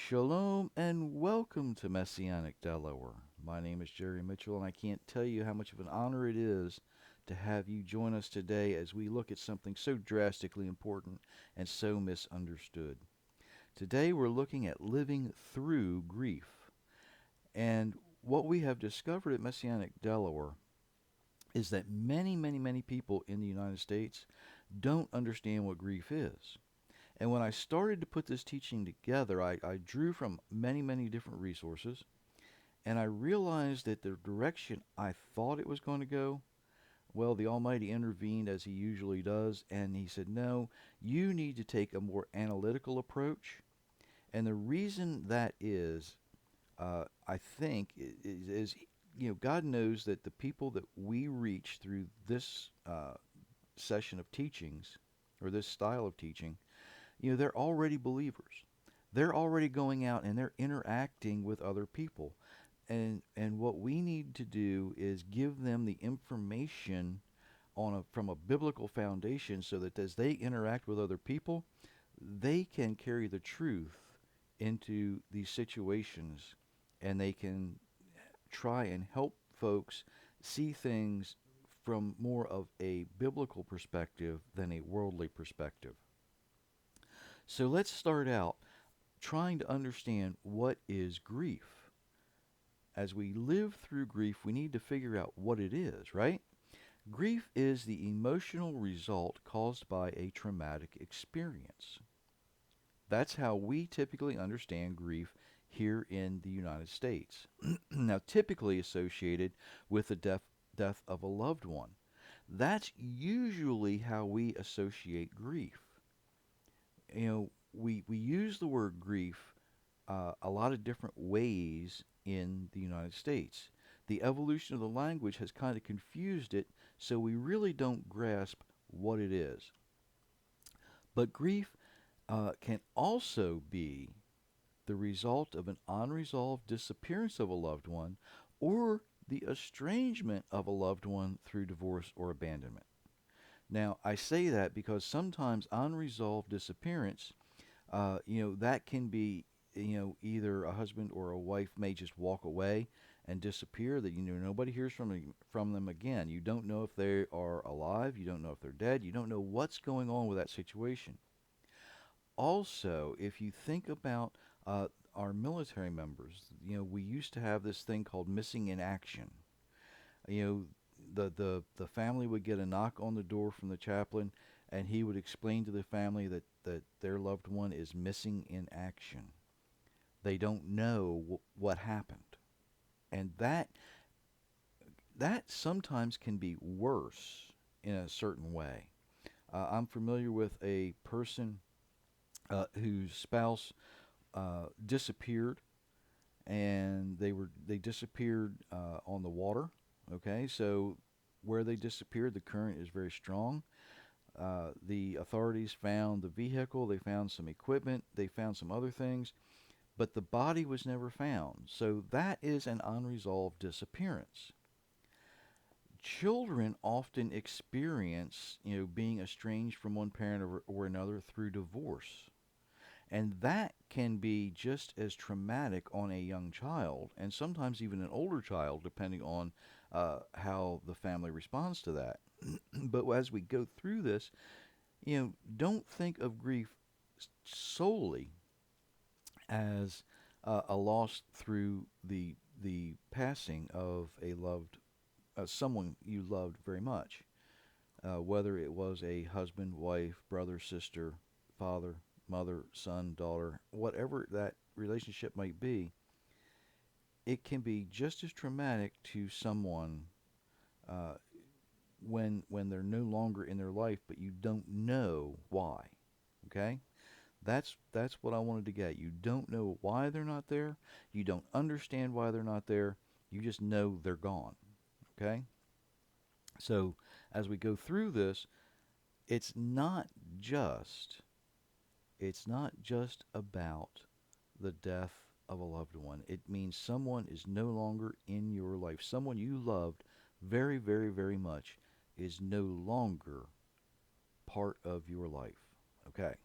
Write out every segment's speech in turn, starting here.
Shalom and welcome to Messianic Delaware. My name is Jerry Mitchell, and I can't tell you how much of an honor it is to have you join us today as we look at something so drastically important and so misunderstood. Today we're looking at living through grief. And what we have discovered at Messianic Delaware is that many people in the United States don't understand what grief is. And when I started to put this teaching together, I drew from many different resources, and I realized that the direction I thought it was going to go, well, the Almighty intervened as He usually does, and He said, no, you need to take a more analytical approach. And the reason that is, I think, is God knows that the people that we reach through this session of teachings, or this style of teaching, they're already believers. They're already going out and they're interacting with other people. And what we need to do is give them the information from a biblical foundation so that as they interact with other people, they can carry the truth into these situations, and they can try and help folks see things from more of a biblical perspective than a worldly perspective. So let's start out trying to understand what is grief. As we live through grief, we need to figure out what it is, right? Grief is the emotional result caused by a traumatic experience. That's how we typically understand grief here in the United States. Now, typically associated with the death of a loved one. That's usually how we associate grief. We use the word grief a lot of different ways in the United States. The evolution of the language has kind of confused it, so we really don't grasp what it is. But grief can also be the result of an unresolved disappearance of a loved one or the estrangement of a loved one through divorce or abandonment. Now, I say that because sometimes unresolved disappearance, that can be, either a husband or a wife may just walk away and disappear, that, nobody hears from them again. You don't know if they are alive. You don't know if they're dead. You don't know what's going on with that situation. Also, if you think about our military members, we used to have this thing called missing in action. You know, the family would get a knock on the door from the chaplain, and he would explain to the family that their loved one is missing in action. They don't know what happened. And that sometimes can be worse in a certain way. I'm familiar with a person whose spouse disappeared, and they disappeared on the water. Okay, so where they disappeared, the current is very strong. The authorities found the vehicle, they found some equipment, they found some other things, but the body was never found. So that is an unresolved disappearance. Children often experience, being estranged from one parent or another through divorce. And that can be just as traumatic on a young child, and sometimes even an older child, depending on how the family responds to that. But as we go through this, don't think of grief solely as a loss through the passing of a loved someone you loved very much, whether it was a husband, wife, brother, sister, father, mother, son, daughter, whatever that relationship might be. It can be just as traumatic to someone when they're no longer in their life, but you don't know why. Okay? That's what I wanted to get. You don't know why they're not there. You don't understand why they're not there. You just know they're gone. Okay? So as we go through this, it's not just about the death of a loved one. It means someone is no longer in your life. Someone you loved very much is no longer part of your life. Okay.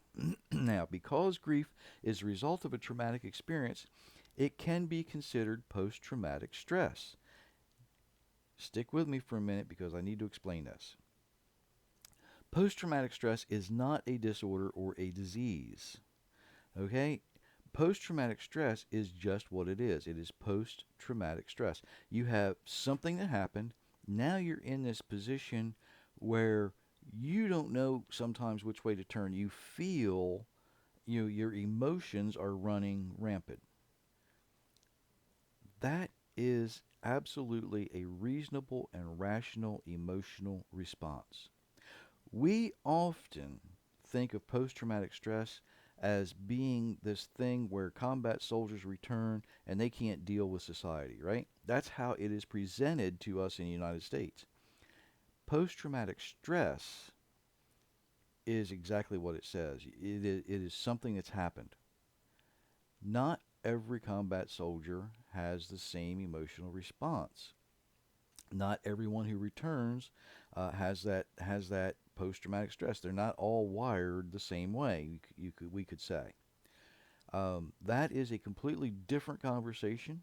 Now, because grief is a result of a traumatic experience, it can be considered post traumatic stress. Stick with me for a minute because I need to explain this. Post traumatic stress is not a disorder or a disease. Okay? Post traumatic stress is just what it is. It is post traumatic stress. You have something that happened. Now you're in this position where you don't know sometimes which way to turn. You feel your emotions are running rampant. That is absolutely a reasonable and rational emotional response. We often think of post traumatic stress as being this thing where combat soldiers return and they can't deal with society, right? That's how it is presented to us in the United States. Post traumatic stress is exactly what it says. It is something that's happened. Not every combat soldier has the same emotional response. Not everyone who returns has that post traumatic stress. They're not all wired the same way. We could say that is a completely different conversation,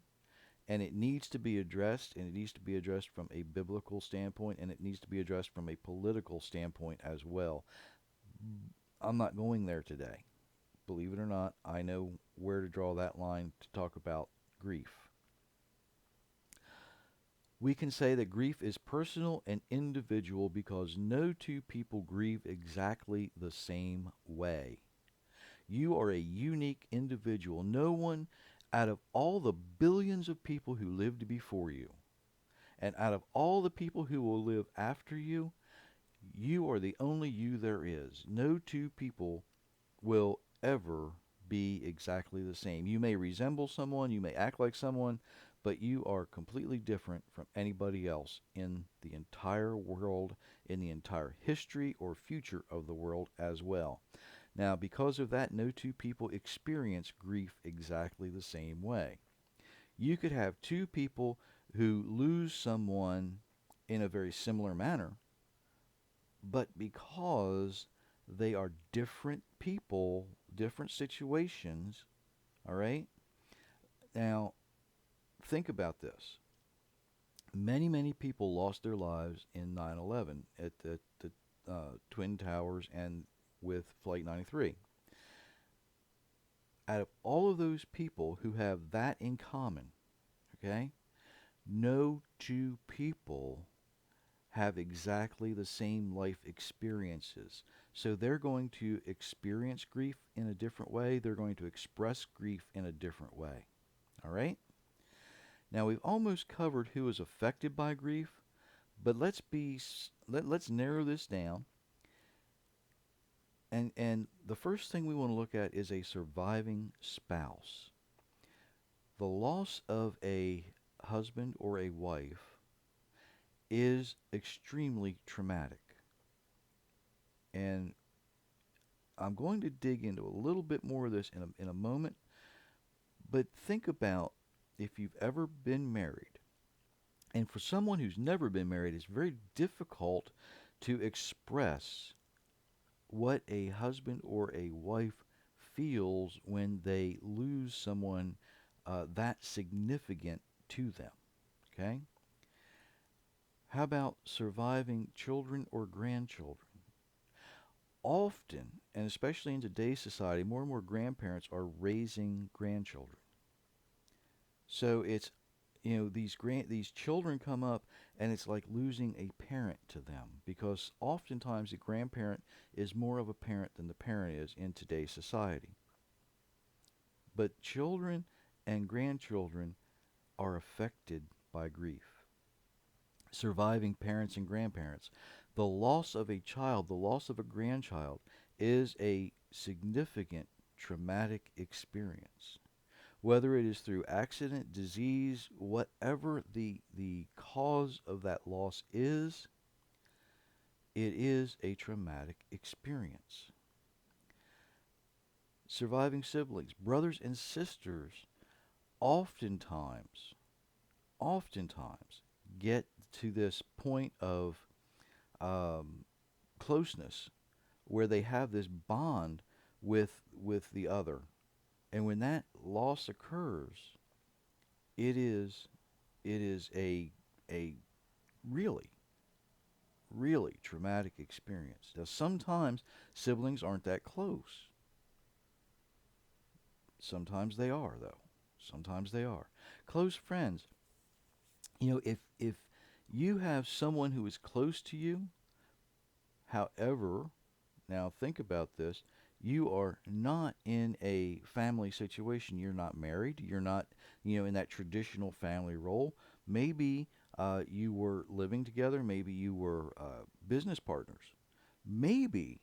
and it needs to be addressed. And it needs to be addressed from a biblical standpoint, and it needs to be addressed from a political standpoint as well. I'm not going there today. Believe it or not, I know where to draw that line to talk about grief. We can say that grief is personal and individual because no two people grieve exactly the same way. You are a unique individual. No one out of all the billions of people who lived before you, and out of all the people who will live after you, you are the only you there is. No two people will ever be exactly the same. You may resemble someone, you may act like someone, but you are completely different from anybody else in the entire world, in the entire history or future of the world as well. Now, because of that, no two people experience grief exactly the same way. You could have two people who lose someone in a very similar manner, but because they are different people, different situations, all right? Now, think about this. Many, many people lost their lives in 9/11 at the Twin Towers and with Flight 93. Out of all of those people who have that in common, okay, no two people have exactly the same life experiences. So they're going to experience grief in a different way. They're going to express grief in a different way. All right? Now we've almost covered who is affected by grief, but let's narrow this down. And the first thing we want to look at is a surviving spouse. The loss of a husband or a wife is extremely traumatic. And I'm going to dig into a little bit more of this in a moment. But think about if you've ever been married. And for someone who's never been married, it's very difficult to express what a husband or a wife feels when they lose someone that significant to them. Okay? How about surviving children or grandchildren? Often, and especially in today's society, more and more grandparents are raising grandchildren. So it's these children come up and it's like losing a parent to them because oftentimes the grandparent is more of a parent than the parent is in today's society. But children and grandchildren are affected by grief. Surviving parents and grandparents. The loss of a child, the loss of a grandchild, is a significant traumatic experience. Whether it is through accident, disease, whatever the cause of that loss is, it is a traumatic experience. Surviving siblings, brothers and sisters, oftentimes, oftentimes get to this point of closeness where they have this bond with the other. And when that loss occurs, it is it is a really really traumatic experience. Now sometimes siblings aren't that close. Sometimes they are though. Sometimes they are. Close friends. If you have someone who is close to you, however, now think about this, you are not in a family situation. You're not married. You're not, in that traditional family role. Maybe you were living together. Maybe you were business partners. Maybe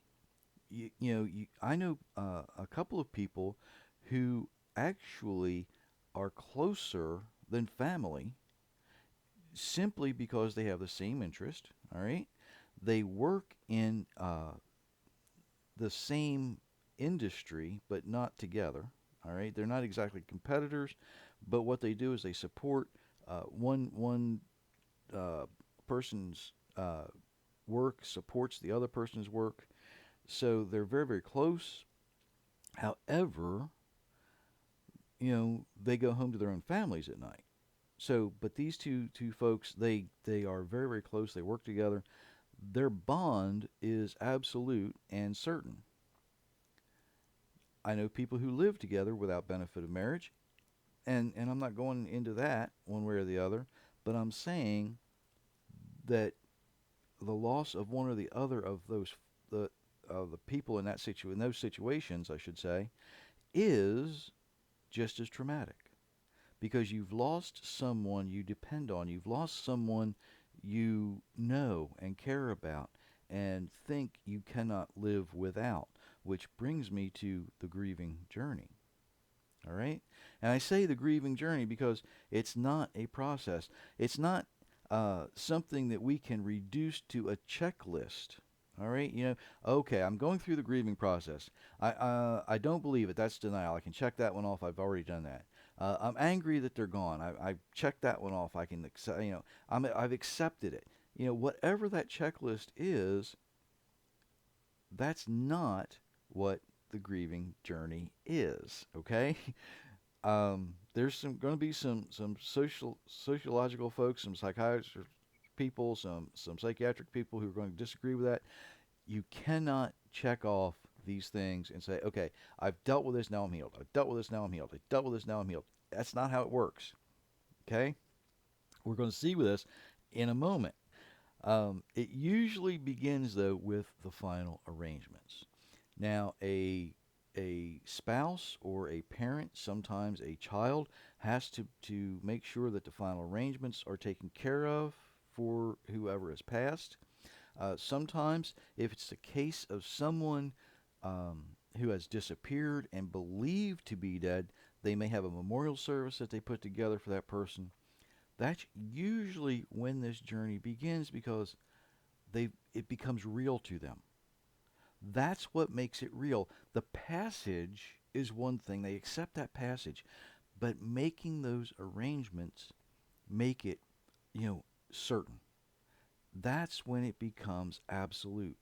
I know a couple of people who actually are closer than family simply because they have the same interest. All right, they work in the same industry, but not together. All right, they're not exactly competitors, but what they do is they support one uh, person's work supports the other person's work, so they're very very close. However, they go home to their own families at night. So, but these two folks, they are very very close. They work together. Their bond is absolute and certain. I know people who live together without benefit of marriage, and I'm not going into that one way or the other, but I'm saying that the loss of one or the other of the people in in those situations, I should say, is just as traumatic because you've lost someone you depend on, you've lost someone you know and care about and think you cannot live without, which brings me to the grieving journey. All right? And I say the grieving journey because it's not a process. It's not something that we can reduce to a checklist. All right? Okay, I'm going through the grieving process. I don't believe it. That's denial. I can check that one off. I've already done that. I'm angry that they're gone. I've checked that one off. I can accept, I've accepted it. Whatever that checklist is, that's not what the grieving journey is. Okay? There's some going to be some sociological folks, some psychiatrist people, some psychiatric people who are going to disagree with that. You cannot check off these things and say, okay, I've dealt with this, now I'm healed. I've dealt with this, now I'm healed. I've dealt with this, now I'm healed. That's not how it works. Okay? We're going to see with this in a moment. It usually begins though with the final arrangements. Now, a spouse or a parent, sometimes a child, has to make sure that the final arrangements are taken care of for whoever has passed. Sometimes, if it's the case of someone who has disappeared and believed to be dead, they may have a memorial service that they put together for that person. That's usually when this journey begins because it becomes real to them. That's what makes it real. The passage is one thing. They accept that passage, but making those arrangements make it, certain. That's when it becomes absolute.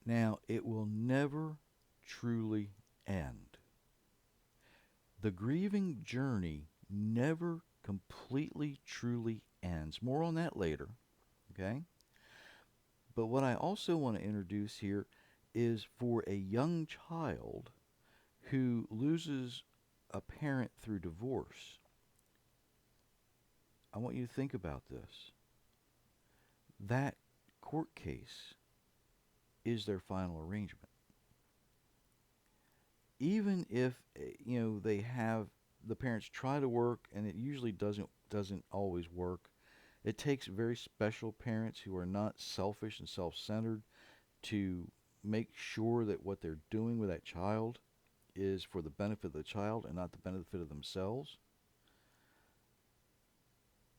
Now, it will never truly end. The grieving journey never completely truly ends. More on that later, okay? But what I also want to introduce here is for a young child who loses a parent through divorce. I want you to think about this. That court case is their final arrangement. Even if they have the parents try to work and it usually doesn't always work. It takes very special parents who are not selfish and self-centered to make sure that what they're doing with that child is for the benefit of the child and not the benefit of themselves.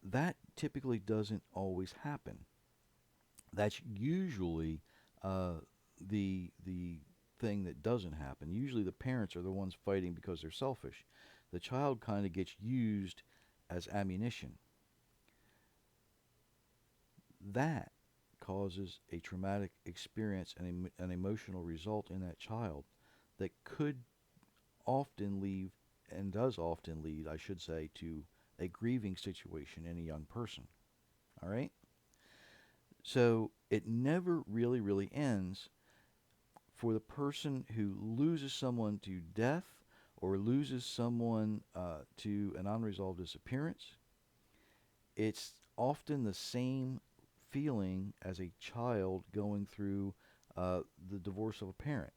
That typically doesn't always happen. That's usually the thing that doesn't happen. Usually the parents are the ones fighting because they're selfish. The child kind of gets used as ammunition. That causes a traumatic experience and an emotional result in that child that could often lead, and does often lead, I should say, to a grieving situation in a young person. All right? So it never really ends for the person who loses someone to death or loses someone to an unresolved disappearance. It's often the same feeling as a child going through the divorce of a parent.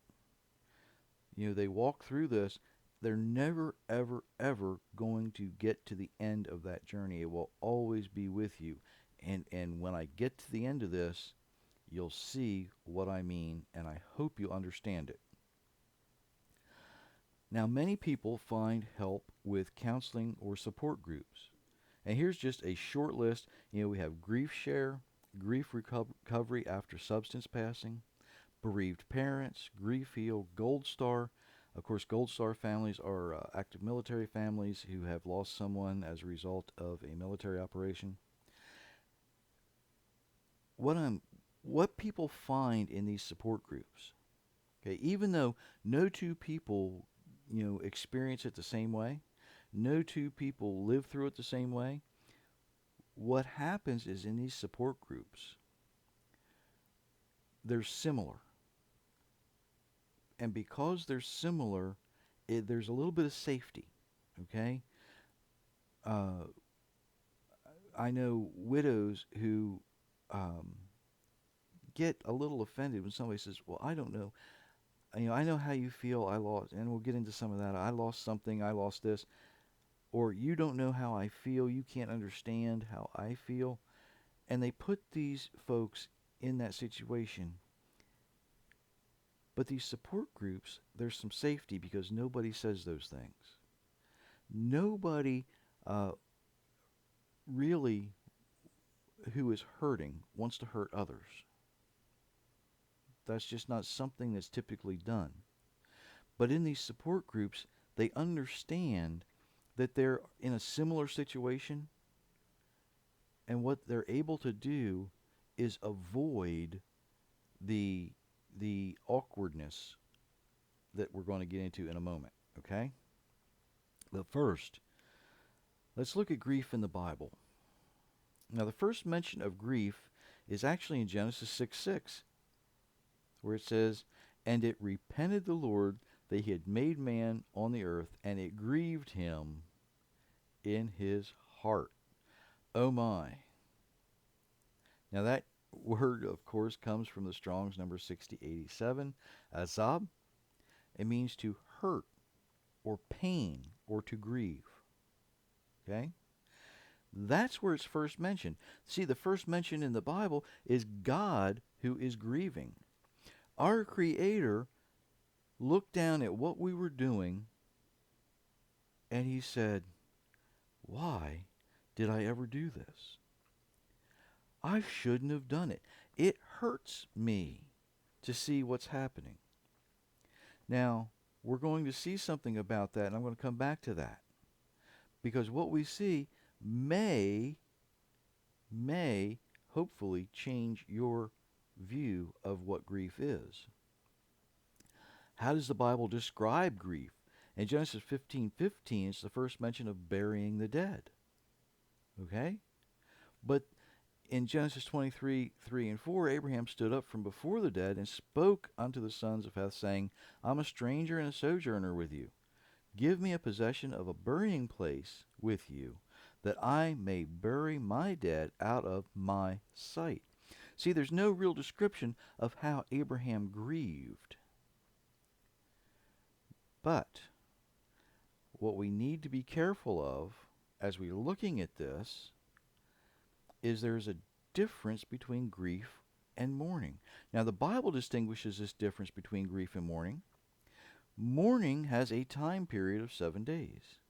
You know, they walk through this. They're never, ever going to get to the end of that journey. It will always be with you. And when I get to the end of this, you'll see what I mean, and I hope you understand it. Now, many people find help with counseling or support groups. And here's just a short list. You know, we have Grief Share, Grief Recovery After Substance Passing, Bereaved Parents, Grief Heal, Gold Star. Of course, Gold Star families are active military families who have lost someone as a result of a military operation. What people find in these support groups, okay, even though no two people, experience it the same way, no two people live through it the same way, what happens is in these support groups, they're similar. And because they're similar, there's a little bit of safety, okay? Uh, I know widows who get a little offended when somebody says, well, I don't know. I know how you feel. I lost, and we'll get into some of that. I lost something. I lost this. Or you don't know how I feel. You can't understand how I feel. And they put these folks in that situation. But these support groups, there's some safety because nobody says those things. Nobody really who is hurting wants to hurt others. That's just not something that's typically done. But in these support groups, they understand that they're in a similar situation, and what they're able to do is avoid the awkwardness that we're going to get into in a moment, okay? But first, let's look at grief in the Bible. Now, the first mention of grief is actually in Genesis 6:6, where it says, "And it repented the Lord that he had made man on the earth, and it grieved him in his heart." Oh my. Now that word, of course, comes from the Strong's number 6087, azab. It means to hurt or pain or to grieve. Okay? That's where it's first mentioned. See, the first mention in the Bible is God who is grieving. Our Creator looked down at what we were doing and he said, why did I ever do this? I shouldn't have done it. It hurts me to see what's happening. Now, we're going to see something about that, and I'm going to come back to that. Because what we see may hopefully change your view of what grief is. How does the Bible describe grief? In Genesis 15:15, it's the first mention of burying the dead. Okay? But in Genesis 23:3-4, Abraham stood up from before the dead and spoke unto the sons of Heth, saying, I'm a stranger and a sojourner with you. Give me a possession of a burying place with you, that I may bury my dead out of my sight. See, there's no real description of how Abraham grieved. But what we need to be careful of as we're looking at this is there's a difference between grief and mourning. Now, the Bible distinguishes this difference between grief and mourning. Mourning has a time period of 7 days,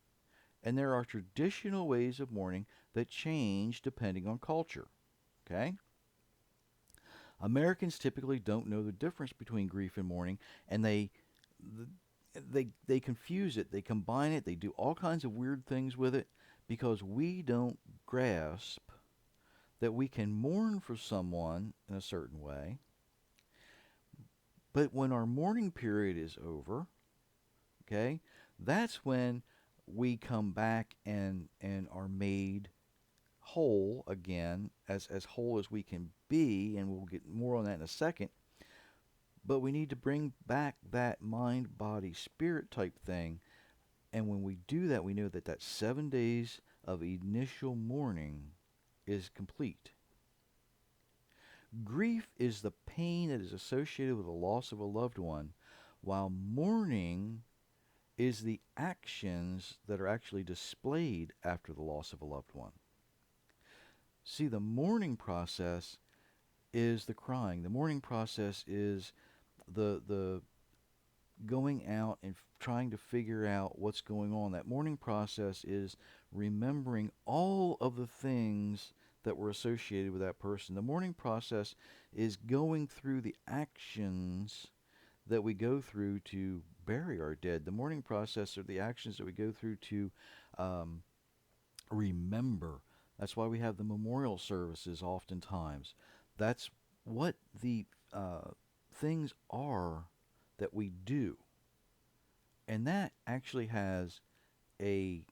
and there are traditional ways of mourning that change depending on culture. Okay? Americans typically don't know the difference between grief and mourning, and they confuse it, they combine it, they do all kinds of weird things with it because we don't grasp that we can mourn for someone in a certain way, but when our mourning period is over, okay, that's when we come back and are made whole again, as whole as we can be, and we'll get more on that in a second. But we need to bring back that mind, body, spirit type thing. And when we do that, we know that that 7 days of initial mourning is complete. Grief is the pain that is associated with the loss of a loved one, while mourning is the actions that are actually displayed after the loss of a loved one. See, the mourning process is the crying. The mourning process is the going out and trying to figure out what's going on. That mourning process is remembering all of the things that were associated with that person. The mourning process is going through the actions that we go through to bury our dead. The mourning process are the actions that we go through to remember. That's why we have the memorial services oftentimes. That's what the things are that we do. And that actually has a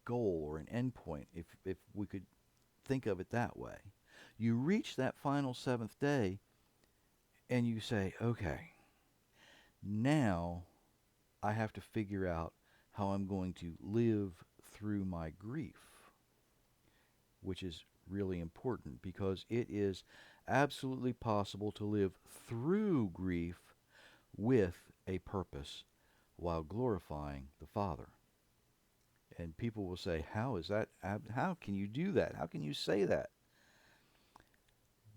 goal or an endpoint, if we could think of it that way. You reach that final seventh day and you say, okay, now I have to figure out how I'm going to live through my grief, which is really important because it is absolutely possible to live through grief with a purpose while glorifying the Father. And people will say, how is that? How can you do that? How can you say that?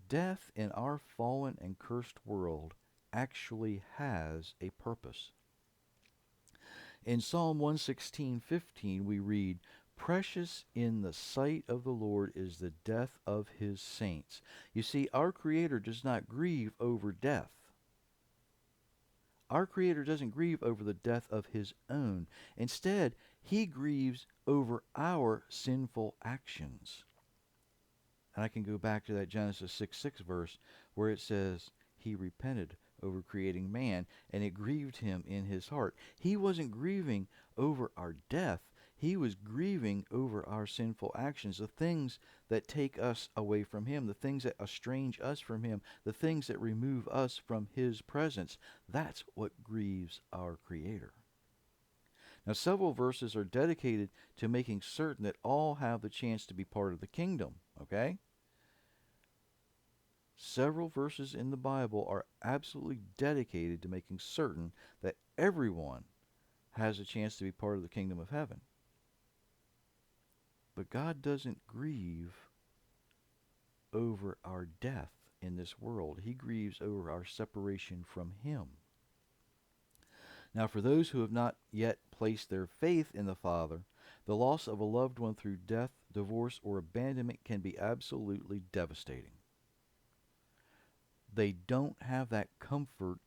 Death in our fallen and cursed world actually has a purpose. In Psalm 116:15 we read, "Precious in the sight of the Lord is the death of his saints." You see, our Creator does not grieve over death. Our Creator doesn't grieve over the death of his own. Instead, he grieves over our sinful actions. And I can go back to that Genesis 6:6 verse where it says, he repented over creating man, and it grieved him in his heart. He wasn't grieving over our death. He was grieving over our sinful actions, the things that take us away from him, the things that estrange us from him, the things that remove us from his presence. That's what grieves our Creator. Now, several verses are dedicated to making certain that all have the chance to be part of the kingdom, okay? Several verses in the Bible are absolutely dedicated to making certain that everyone has a chance to be part of the kingdom of heaven. But God doesn't grieve over our death in this world. He grieves over our separation from him. Now, for those who have not yet placed their faith in the Father, the loss of a loved one through death, divorce, or abandonment can be absolutely devastating. They don't have that comfort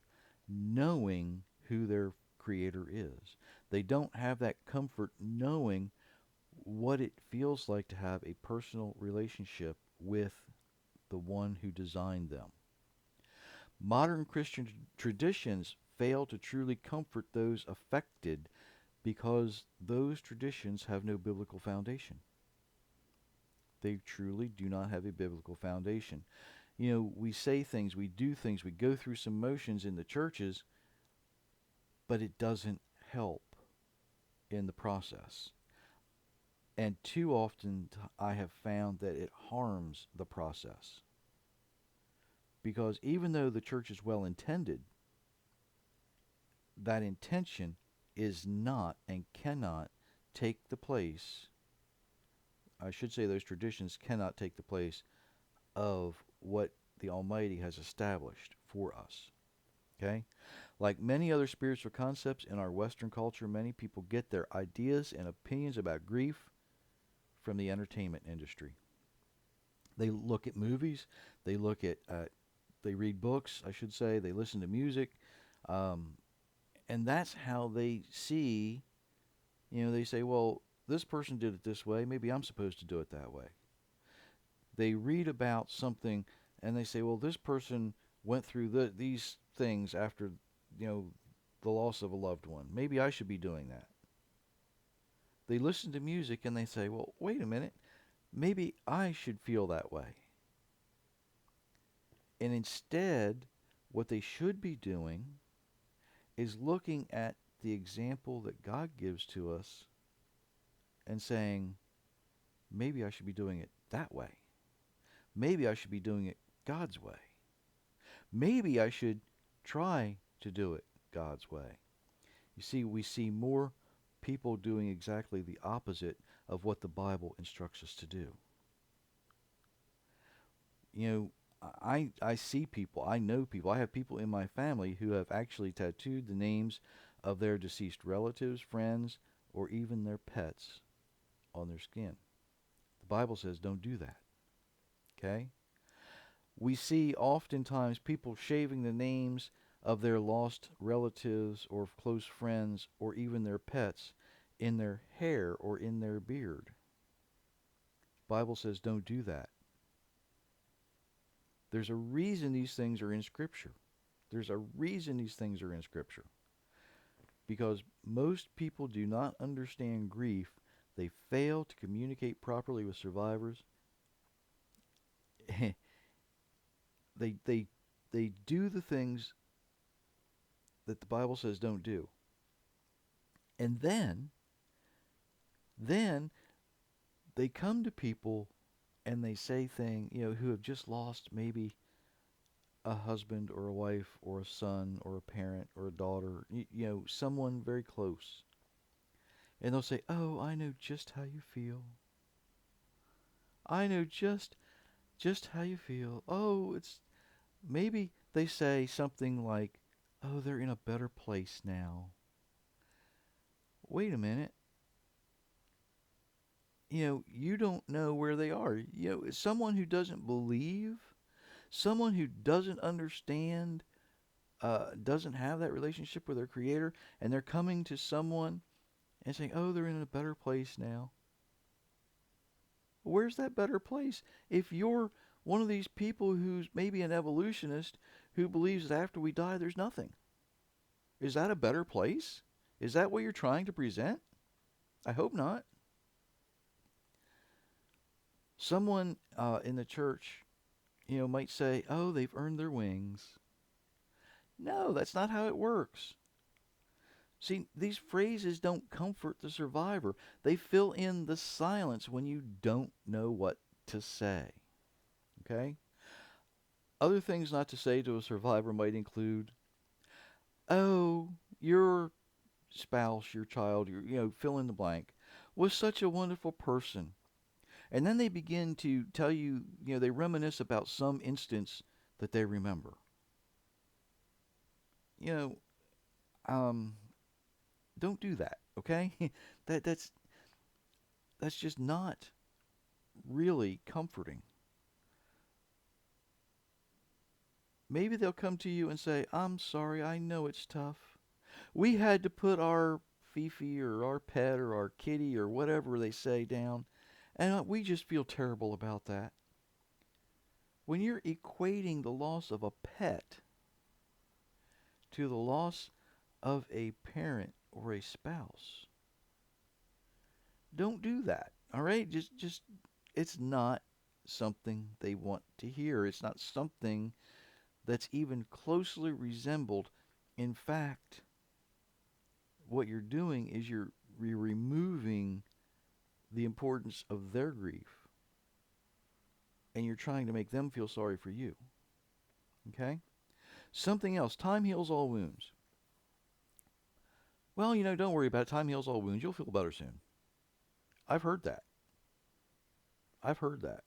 knowing who their Creator is. They don't have that comfort knowing what it feels like to have a personal relationship with the one who designed them. Modern Christian traditions fail to truly comfort those affected because those traditions have no biblical foundation. They truly do not have a biblical foundation. You know, we say things, we do things, we go through some motions in the churches, but it doesn't help in the process. And too often I have found that it harms the process. Because even though the church is well intended, that intention is not and cannot take the place, I should say those traditions cannot take the place of what the Almighty has established for us. Okay? Like many other spiritual concepts in our Western culture, many people get their ideas and opinions about grief from the entertainment industry. They look at movies, they look at, they read books, I should say, they listen to music, and that's how they see, they say, well, this person did it this way, maybe I'm supposed to do it that way. They read about something and they say, well, this person went through these things after, you know, the loss of a loved one. Maybe I should be doing that. They listen to music and they say, well, wait a minute. Maybe I should feel that way. And instead, what they should be doing is looking at the example that God gives to us and saying, maybe I should be doing it that way. Maybe I should be doing it God's way. Maybe I should try to do it God's way. You see, we see more people doing exactly the opposite of what the Bible instructs us to do. You know, I see people, I know people, I have people in my family who have actually tattooed the names of their deceased relatives, friends, or even their pets on their skin. The Bible says don't do that. Okay? We see oftentimes people shaving the names of their lost relatives or close friends or even their pets in their hair or in their beard. The Bible says don't do that. There's a reason these things are in Scripture. There's a reason these things are in Scripture. Because most people do not understand grief. They fail to communicate properly with survivors. they they they do the things that the Bible says don't do. And then they come to people and they say things, you know, who have just lost maybe a husband or a wife or a son or a parent or a daughter, you know, someone very close. And they'll say, "Oh, I know just how you feel. I know just how you feel. Oh, it's maybe," they say something like, "Oh, they're in a better place now." Wait a minute. You know, you don't know where they are. You know, someone who doesn't believe, someone who doesn't understand, doesn't have that relationship with their Creator, and they're coming to someone and saying, "Oh, they're in a better place now." Where's that better place? If you're one of these people who's maybe an evolutionist who believes that after we die, there's nothing, is that a better place? Is that what you're trying to present? I hope not. Someone in the church, you know, might say, "Oh, they've earned their wings." No, that's not how it works. See, these phrases don't comfort the survivor. They fill in the silence when you don't know what to say. Okay? Other things not to say to a survivor might include, "Oh, your spouse, your child, you know, fill in the blank, was such a wonderful person." And then they begin to tell you, you know, they reminisce about some instance that they remember. You know, um, don't do that, okay? that that's just not really comforting. Maybe they'll come to you and say, "I'm sorry, I know it's tough. We had to put our Fifi or our pet or our kitty or whatever they say down, and we just feel terrible about that." When you're equating the loss of a pet to the loss of a parent or a spouse, don't do that. All right? Just it's not something they want to hear. It's not something that's even closely resembled. In fact, what you're doing is you're removing the importance of their grief and you're trying to make them feel sorry for you. Okay? Something else. Time heals all wounds. Well, you know, don't worry about it. Time heals all wounds. You'll feel better soon. I've heard that. I've heard that.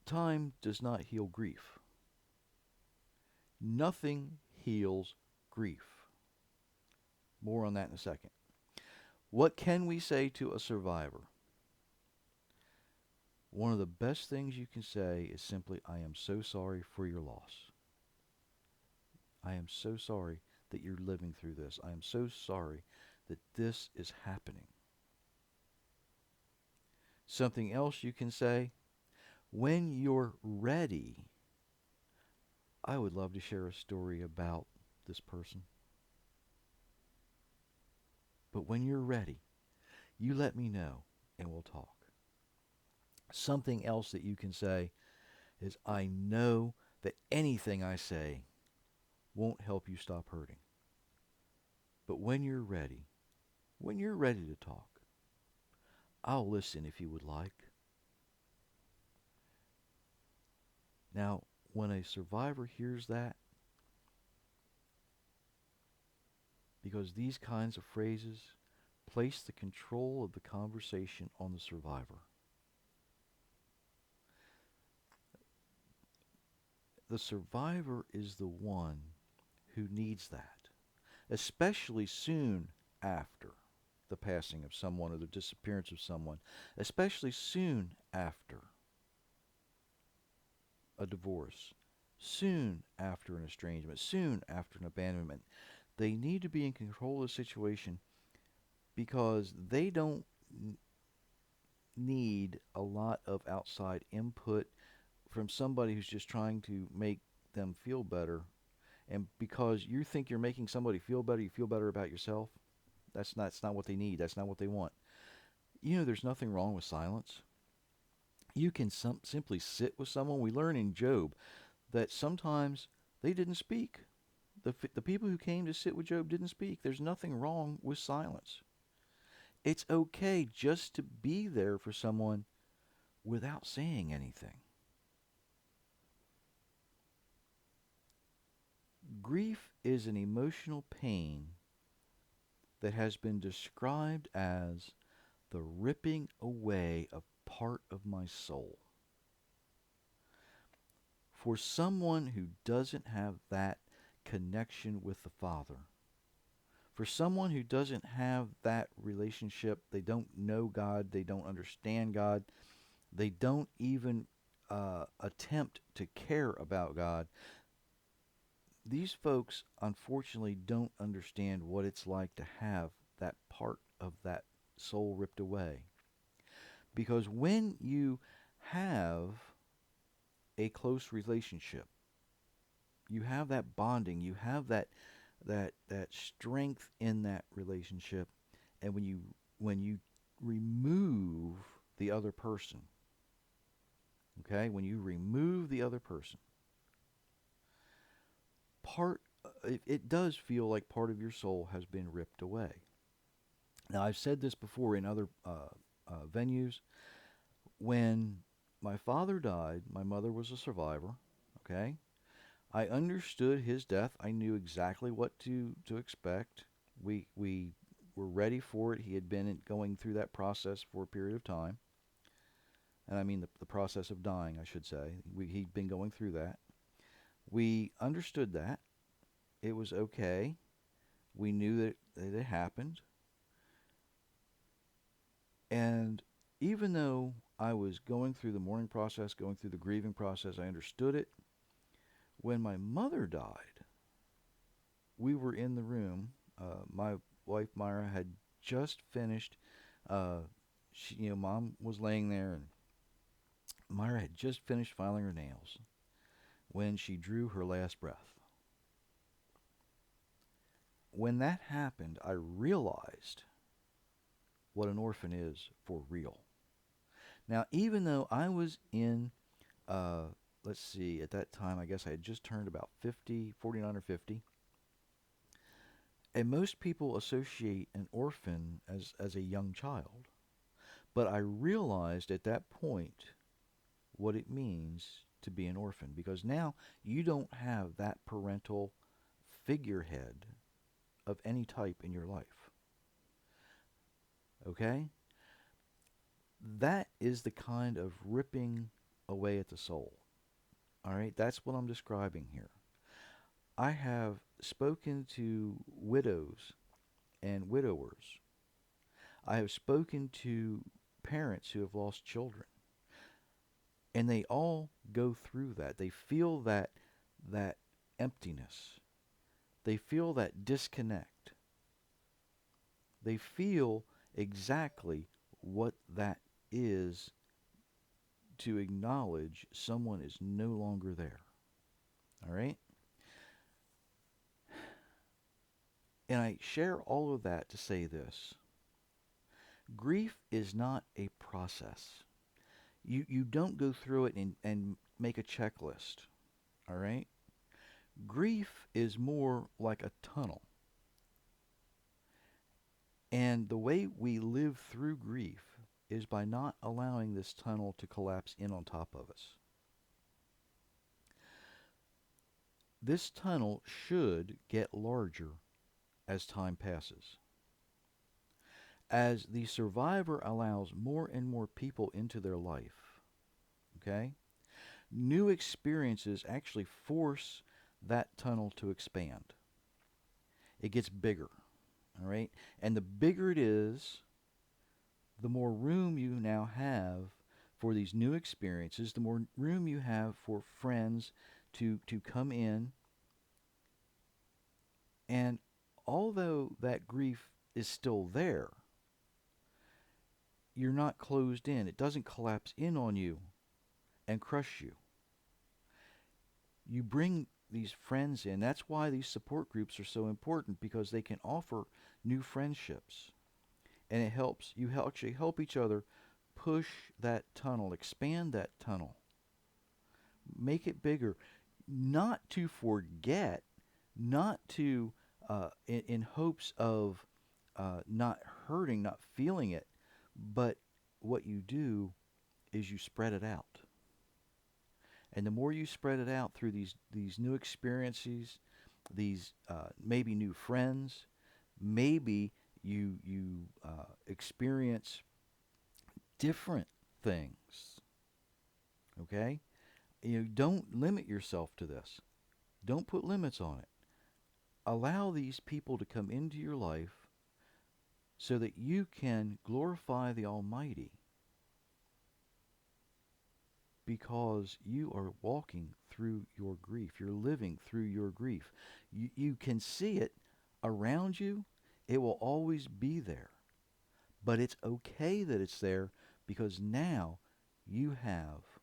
Time does not heal grief. Nothing heals grief. More on that in a second. What can we say to a survivor? One of the best things you can say is simply, "I am so sorry for your loss. I am so sorry that you're living through this. I am so sorry that this is happening." Something else you can say, when you're ready, I would love to share a story about this person. But when you're ready, you let me know and we'll talk. Something else that you can say is, I know that anything I say won't help you stop hurting. But when you're ready to talk, I'll listen if you would like. Now, when a survivor hears that, because these kinds of phrases place the control of the conversation on the survivor. The survivor is the one who needs that, especially soon after the passing of someone or the disappearance of someone, especially soon after a divorce, soon after an estrangement, soon after an abandonment. They need to be in control of the situation because they don't need a lot of outside input from somebody who's just trying to make them feel better. And because you think you're making somebody feel better, you feel better about yourself. That's not what they need. That's not what they want. You know, there's nothing wrong with silence. You can simply sit with someone. We learn in Job that sometimes they didn't speak. The people who came to sit with Job didn't speak. There's nothing wrong with silence. It's okay just to be there for someone without saying anything. Grief is an emotional pain that has been described as the ripping away of part of my soul. For someone who doesn't have that connection with the Father, for someone who doesn't have that relationship, they don't know God, they don't understand God, they don't even attempt to care about God, these folks unfortunately don't understand what it's like to have that part of that soul ripped away. Because when you have a close relationship, you have that bonding, you have that strength in that relationship, and when you remove the other person, okay, when you remove the other person, it does feel like part of your soul has been ripped away. Now, I've said this before in other venues. When my father died, my mother was a survivor, okay? I understood his death. I knew exactly what to expect. We were ready for it. He had been going through that process for a period of time. And I mean the process of dying, I should say. He'd been going through that. We understood that. It was okay. We knew that it happened. And even though I was going through the mourning process, going through the grieving process, I understood it. When my mother died, we were in the room. My wife Myra had just finished. Mom was laying there, and Myra had just finished filing her nails when she drew her last breath. When that happened, I realized what an orphan is for real. Now, even though I was in, let's see, at that time, I guess I had just turned about 50, 49 or 50. And most people associate an orphan as a young child. But I realized at that point what it means to be an orphan, because now you don't have that parental figurehead of any type in your life. Okay? That is the kind of ripping away at the soul. All right? That's what I'm describing here. I have spoken to widows and widowers. I have spoken to parents who have lost children. And they all go through that. They feel that emptiness. They feel that disconnect. They feel exactly what that is to acknowledge someone is no longer there. All right? And I share all of that to say this. Grief is not a process. You don't go through it and make a checklist. All right? Grief is more like a tunnel. And the way we live through grief is by not allowing this tunnel to collapse in on top of us. This tunnel should get larger as time passes. As the survivor allows more and more people into their life, okay, new experiences actually force that tunnel to expand. It gets bigger, all right? And the bigger it is, the more room you now have for these new experiences, the more room you have for friends to come in. And although that grief is still there, you're not closed in. It doesn't collapse in on you and crush you. You bring these friends in. That's why these support groups are so important, because they can offer new friendships. And it helps you actually help each other push that tunnel, expand that tunnel, make it bigger, not to forget, not to in hopes of not hurting, not feeling it, but what you do is you spread it out. And the more you spread it out through these new experiences, these maybe new friends, maybe you experience different things. Okay? Don't limit yourself to this. Don't put limits on it. Allow these people to come into your life so that you can glorify the Almighty, because you are walking through your grief. You're living through your grief. You can see it around you. It will always be there. But it's okay that it's there, because now you have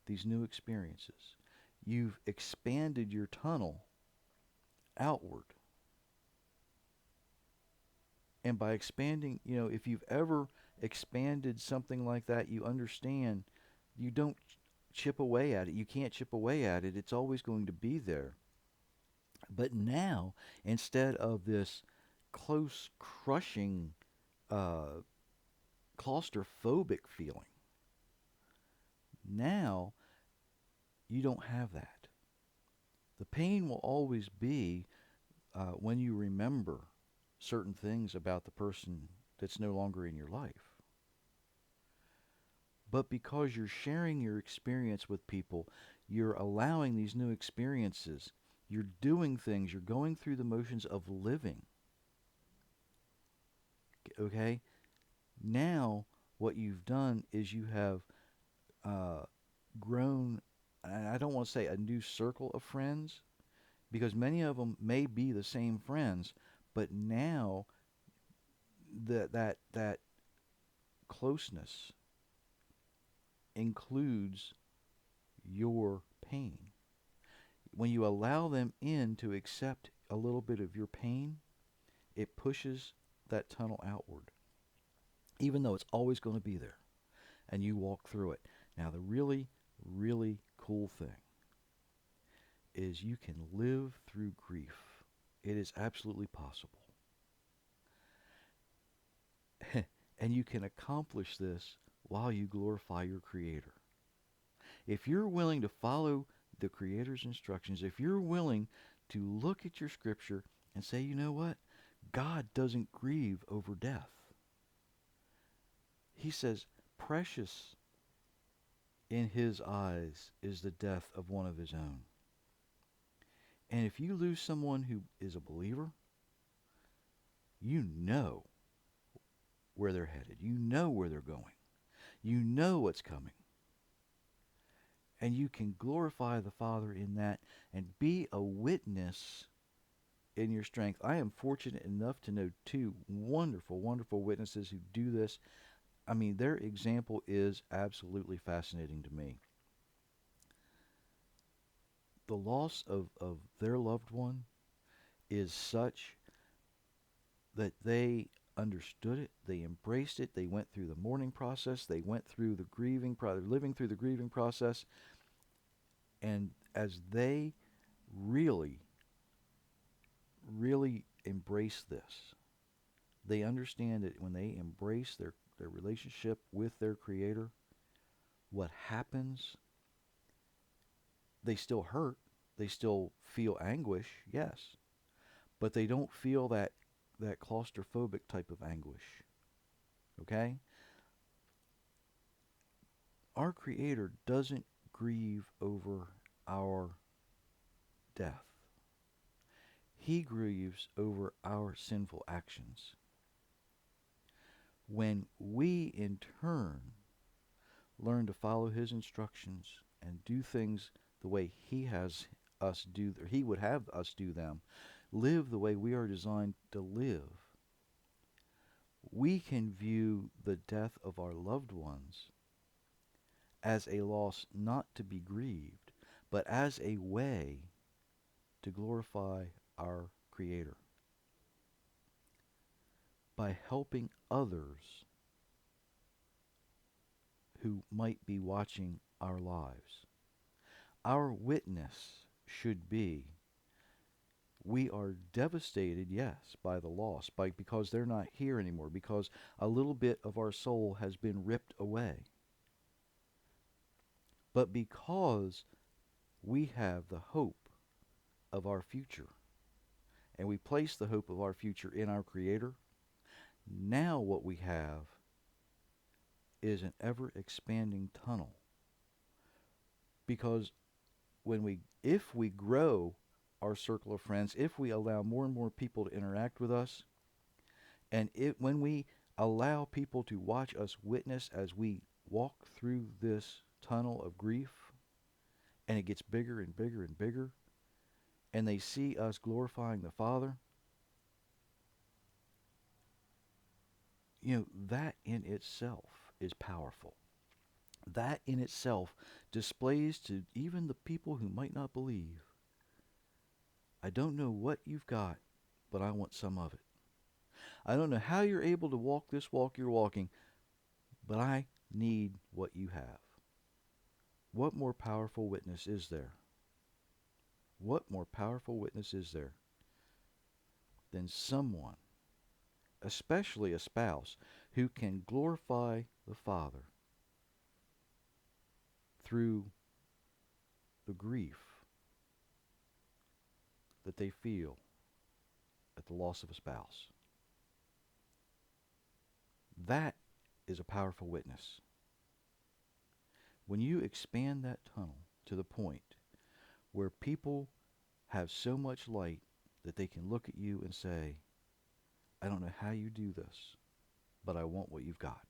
these new experiences. You've expanded your tunnel outward. And by expanding, if you've ever expanded something like that, you understand you don't chip away at it. You can't chip away at it. It's always going to be there. But now, instead of this close, crushing, claustrophobic feeling, now you don't have that. The pain will always be when you remember certain things about the person that's no longer in your life. But because you're sharing your experience with people, you're allowing these new experiences, you're doing things, you're going through the motions of living. Okay? Now, what you've done is you have grown, and I don't want to say a new circle of friends, because many of them may be the same friends, but now that closeness includes your pain. When you allow them in to accept a little bit of your pain, it pushes that tunnel outward, even though it's always going to be there, and you walk through it. Now, the really, really cool thing is you can live through grief. It is absolutely possible. And you can accomplish this while you glorify your Creator. If you're willing to follow the Creator's instructions, if you're willing to look at your Scripture and say, you know what? God doesn't grieve over death. He says, precious in His eyes is the death of one of His own. And if you lose someone who is a believer, you know where they're headed. You know where they're going. You know what's coming. And you can glorify the Father in that and be a witness in your strength. I am fortunate enough to know two wonderful, wonderful witnesses who do this. I mean, their example is absolutely fascinating to me. The loss of their loved one is such that they understood it, they embraced it, they went through the mourning process, they went through the living through the grieving process, and as they really, really embrace this, they understand that when they embrace their relationship with their Creator, what happens, they still hurt, they still feel anguish, yes, but they don't feel that claustrophobic type of anguish. Okay? Our Creator doesn't grieve over our death. He grieves over our sinful actions. When we, in turn, learn to follow His instructions and do things the way He would have us do them, live the way we are designed to live, we can view the death of our loved ones as a loss not to be grieved, but as a way to glorify our Creator by helping others who might be watching our lives. Our witness should be, we are devastated, yes, by the loss, because they're not here anymore, because a little bit of our soul has been ripped away. But because we have the hope of our future, and we place the hope of our future in our Creator, now what we have is an ever-expanding tunnel. Because if we grow our circle of friends, if we allow more and more people to interact with us, and when we allow people to watch us witness as we walk through this tunnel of grief, and it gets bigger and bigger and bigger, and they see us glorifying the Father, that in itself is powerful. That in itself displays to even the people who might not believe, I don't know what you've got, but I want some of it. I don't know how you're able to walk this walk you're walking, but I need what you have. What more powerful witness is there? What more powerful witness is there than someone, especially a spouse, who can glorify the Father through the grief that they feel at the loss of a spouse? That is a powerful witness. When you expand that tunnel to the point where people have so much light that they can look at you and say, I don't know how you do this, but I want what you've got.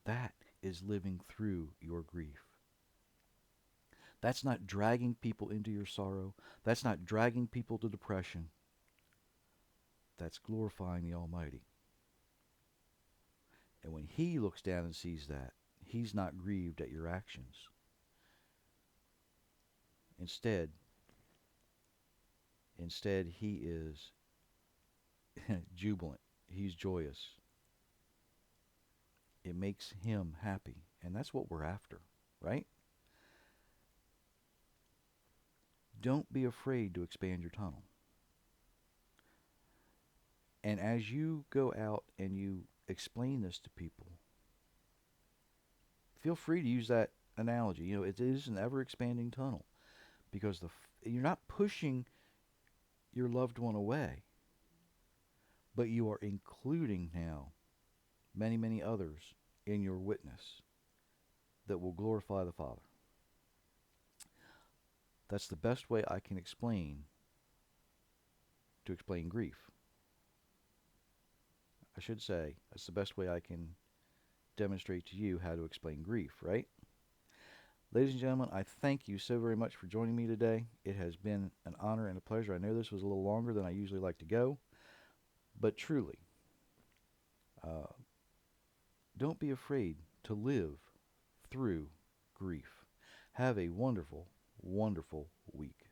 That is living through your grief. That's not dragging people into your sorrow. That's not dragging people to depression. That's glorifying the Almighty. And when He looks down and sees that, He's not grieved at your actions. Instead, He is jubilant. He's joyous. It makes Him happy. And that's what we're after, right? Don't be afraid to expand your tunnel. And as you go out and you explain this to people, feel free to use that analogy. It is an ever-expanding tunnel, because you're not pushing your loved one away, but you are including now many, many others in your witness that will glorify the Father. That's the best way I can explain grief. I should say, that's the best way I can demonstrate to you how to explain grief, right? Ladies and gentlemen, I thank you so very much for joining me today. It has been an honor and a pleasure. I know this was a little longer than I usually like to go, but truly, Uh, don't be afraid to live through grief. Have a wonderful, wonderful week.